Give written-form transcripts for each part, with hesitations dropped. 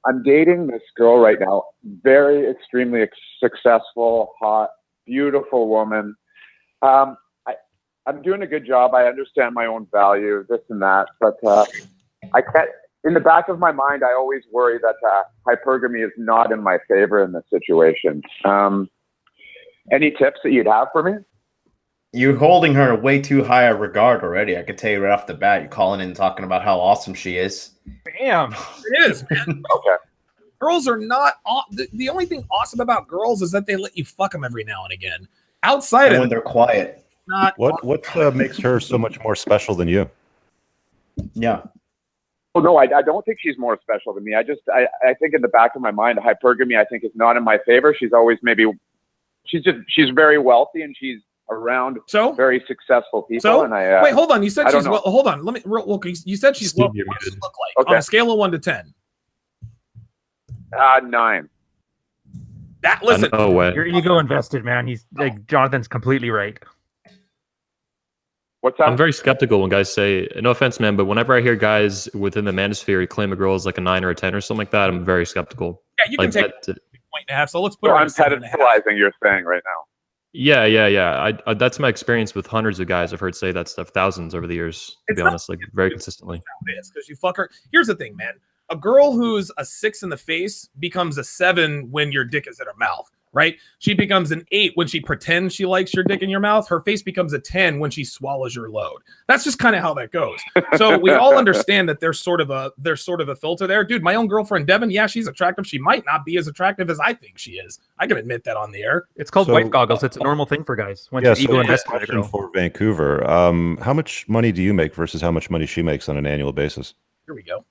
I'm dating this girl right now, very extremely successful, hot, beautiful woman. I'm doing a good job. I understand my own value, this and that, but I can't. In the back of my mind, I always worry that hypergamy is not in my favor in this situation. Any tips that you'd have for me? You're holding her way too high a regard already. I could tell you right off the bat. You're calling in and talking about how awesome she is. Damn, it is, man. Okay. Girls are not. The only thing awesome about girls is that they let you fuck them every now and again. Outside of when they're quiet. Not what makes her so much more special than you? Yeah. Well, no, I don't think she's more special than me. I think in the back of my mind, hypergamy, I think, is not in my favor. She's always she's very wealthy and she's around very successful people. So and wait, hold on. You said she's well. Hold on. Let me. You said she's well. What does she look like on a scale of 1 to 10? 9. Listen. No way. Your ego invested, man. He's like Jonathan's completely right. What's that? I'm very skeptical when guys say, no offense, man, but whenever I hear guys within the manosphere claim a girl is like a 9 or a 10 or something like that, I'm very skeptical. Yeah, you can take a point and a half. So let's put. I'm pedestalizing you're saying right now. Yeah. I that's my experience with hundreds of guys I've heard say that stuff, thousands over the years, to be honest, like very consistently. Because you fuck her. Here's the thing, man. A girl who's a 6 in the face becomes a 7 when your dick is in her mouth, right? She becomes an 8 when she pretends she likes your dick in your mouth. Her face becomes a 10 when she swallows your load. That's just kind of how that goes. So we all understand that there's sort of a filter there. Dude, my own girlfriend, Devin, yeah, she's attractive. She might not be as attractive as I think she is. I can admit that on the air. It's called wife goggles. It's a normal thing for guys. Once ego invested in a girl. For Vancouver, how much money do you make versus how much money she makes on an annual basis? Here we go.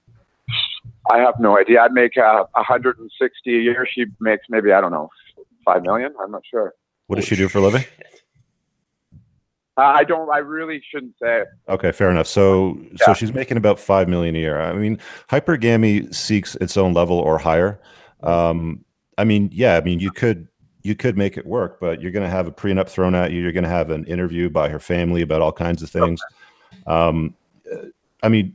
I have no idea. I'd make 160 a year. She makes maybe, I don't know, 5 million. I'm not sure. What does she do for a living? I really shouldn't say it. Okay, fair enough. So she's making about 5 million a year. I mean, hypergamy seeks its own level or higher. You could make it work, but you're going to have a prenup thrown at you. You're going to have an interview by her family about all kinds of things.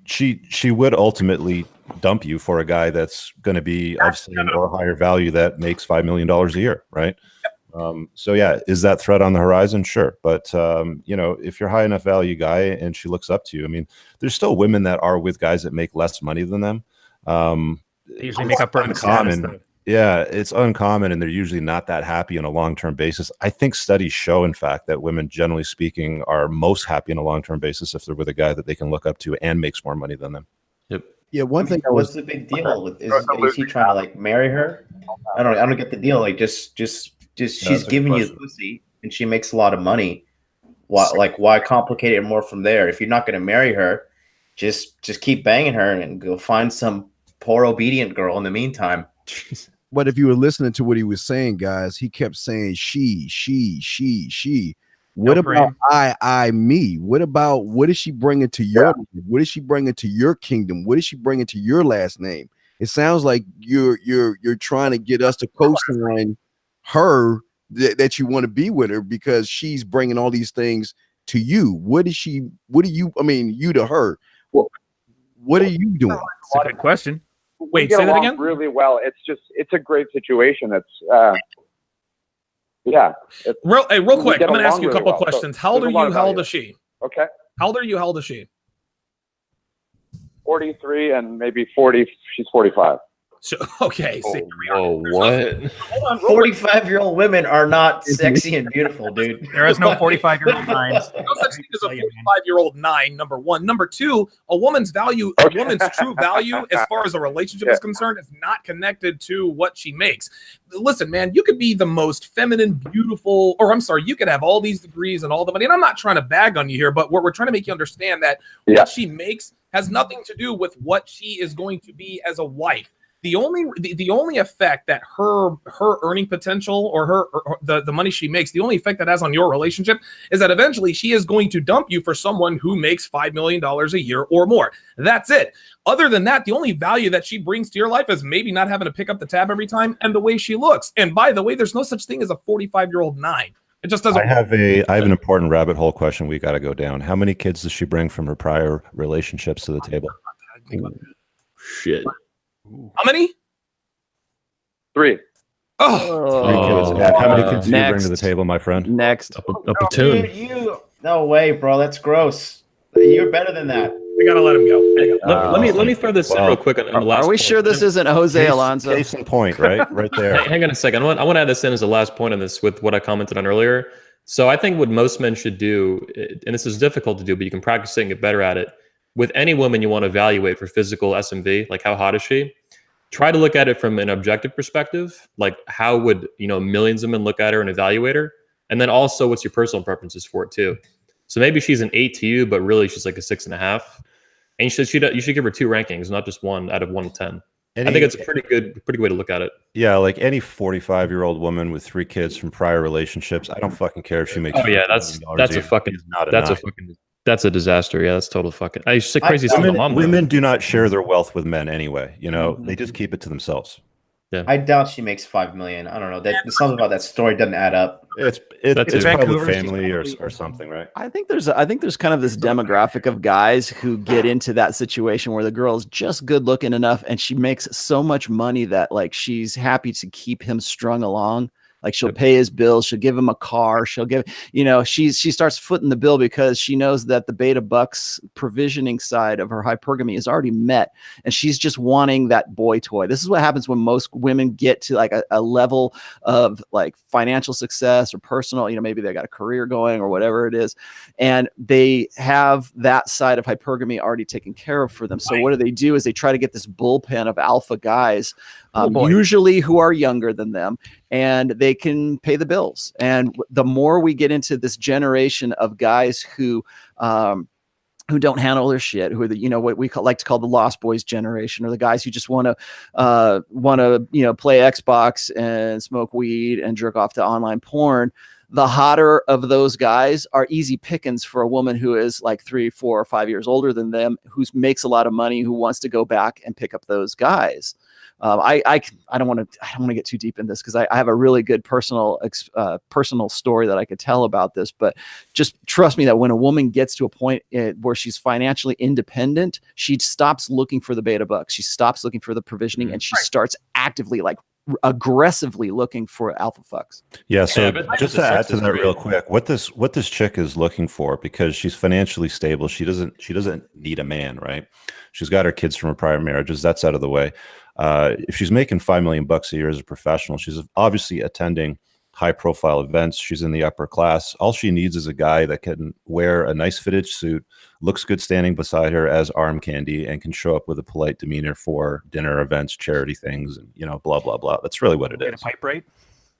She would ultimately dump you for a guy that's going to be of same or higher value that makes $5 million a year, right? Is that threat on the horizon? Sure. But, if you're a high enough value guy and she looks up to you, there's still women that are with guys that make less money than them. They usually make up for uncommon. Yeah, it's uncommon, and they're usually not that happy on a long-term basis. I think studies show, in fact, that women, generally speaking, are most happy on a long-term basis if they're with a guy that they can look up to and makes more money than them. Yep. Yeah, one thing. What's the big deal? Is he trying to like marry her? I don't get the deal. Like just she's giving you pussy and she makes a lot of money. Why complicate it more from there? If you're not going to marry her, just keep banging her and go find some poor obedient girl in the meantime. But if you were listening to what he was saying, guys, he kept saying she. What about I, me? What about what is she bringing to your? What is she bringing to your kingdom? What is she bringing to your last name? It sounds like you're trying to get us to co-sign her that you want to be with her because she's bringing all these things to you. What is she? What do you? I mean, you to her. What are you doing? It's a good question. Wait, say that again. Really well. It's a great situation. Real quick. I'm going to ask you a couple of questions. How old are you? How old is she? Okay. How old are you? How old is she? 43 and maybe 40. She's 45. So, okay. What? 45-year-old women are not sexy and beautiful, dude. There is no 45-year-old nines. No such thing as a 45-year-old 9, number one. Number two, a woman's value, a woman's true value as far as a relationship is concerned is not connected to what she makes. Listen, man, you could be the most feminine, beautiful, you could have all these degrees and all the money. And I'm not trying to bag on you here, but we're trying to make you understand that what she makes has nothing to do with what she is going to be as a wife. The only effect that her earning potential or the money she makes, the only effect that has on your relationship is that eventually she is going to dump you for someone who makes $5 million a year or more. That's it. Other than that, the only value that she brings to your life is maybe not having to pick up the tab every time and the way she looks. And by the way, there's no such thing as a 45-year-old 9. It just doesn't. I have an important rabbit hole question we got to go down. How many kids does she bring from her prior relationships to the table? Shit. How many? 3. Oh, Three kids. And how many kids do you bring to the Next. table, my friend? Next. a platoon. No way, bro. That's gross. You're better than that. I gotta let him go. Let me throw this in real quick on the last. Are we point. sure this isn't Jose Alonso? Case in point, right? Right there. Hang on a second. I want to add this in as the last point on this with what I commented on earlier. So I think what most men should do, and this is difficult to do, but you can practice it and get better at it. With any woman you want to evaluate for physical SMV, like how hot is she? Try to look at it from an objective perspective. Like how would, millions of men look at her and evaluate her? And then also what's your personal preferences for it too? So maybe she's an 8 to you, but really she's like a 6.5. And you should give her 2 rankings, not just 1 out of 1 to 10. I think it's a pretty good way to look at it. Yeah, like any 45-year-old woman with 3 kids from prior relationships, I don't fucking care if she makes. Oh yeah, that's a disaster. Yeah, that's total fucking. I used to say crazy single mom. Women do not share their wealth with men anyway. They just keep it to themselves. Yeah. I doubt she makes 5 million. I don't know. Something about that story doesn't add up. It's probably family or something, right? I think there's kind of this demographic of guys who get into that situation where the girl's just good looking enough and she makes so much money that like she's happy to keep him strung along. Like she'll pay his bills, she'll give him a car, she'll give, she starts footing the bill because she knows that the beta bucks provisioning side of her hypergamy is already met. And she's just wanting that boy toy. This is what happens when most women get to like a level of like financial success or personal, maybe they got a career going or whatever it is. And they have that side of hypergamy already taken care of for them. So what do is they try to get this bullpen of alpha guys, usually who are younger than them, and they can pay the bills. And the more we get into this generation of guys who don't handle their shit, who are the, what we like to call the Lost Boys generation, or the guys who just want to play Xbox and smoke weed and jerk off to online porn. The hotter of those guys are easy pickings for a woman who is like 3, 4, or 5 years older than them, who makes a lot of money, who wants to go back and pick up those guys. I don't want to get too deep in this because I have a really good personal story that I could tell about this, but just trust me that when a woman gets to a point where she's financially independent, she stops looking for the beta bucks. She stops looking for the provisioning, and she starts actively, like aggressively looking for alpha fucks. Yeah. So just to add to that real quick, what this chick is looking for, because she's financially stable, she doesn't need a man, right? She's got her kids from her prior marriages. That's out of the way. If she's making $5 million a year as a professional, she's obviously attending high-profile events. She's in the upper class. All she needs is a guy that can wear a nice fitted suit, looks good standing beside her as arm candy, and can show up with a polite demeanor for dinner events, charity things, and blah blah blah. That's really what it is. A pipe rate.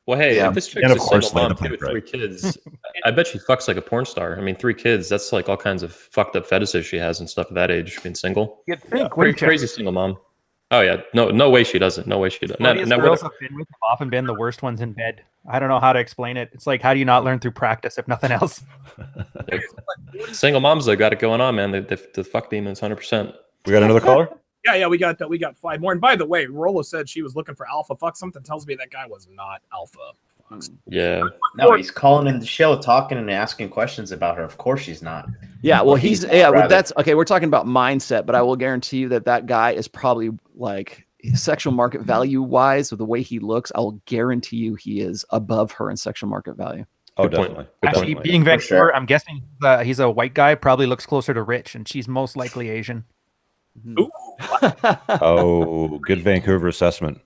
Well, hey, if this chick's and of a course, single mom with 3 kids, I bet she fucks like a porn star. I mean, 3 kids, that's like all kinds of fucked up fetishes she has and stuff at that age, being single. You'd think, Crazy single mom. Oh yeah, no way she doesn't. No way she doesn't. Girls I've been with have often been the worst ones in bed. I don't know how to explain it. It's like, how do you not learn through practice if nothing else? Single moms, they got it going on, man. The fuck demons, 100%. We got another caller. Yeah, we got 5 more. And by the way, Rolo said she was looking for alpha fuck. Something tells me that guy was not alpha. Yeah. No, he's calling in the show, talking and asking questions about her. Of course she's not. Yeah, well, well, that's okay. We're talking about mindset, but I will guarantee you that guy is probably like sexual market value wise with the way he looks. I will guarantee you he is above her in sexual market value. Oh, definitely. Actually, being Vancouver, sure. I'm guessing he's a white guy, probably looks closer to Rich, and she's most likely Asian. Ooh. Oh, good Vancouver assessment.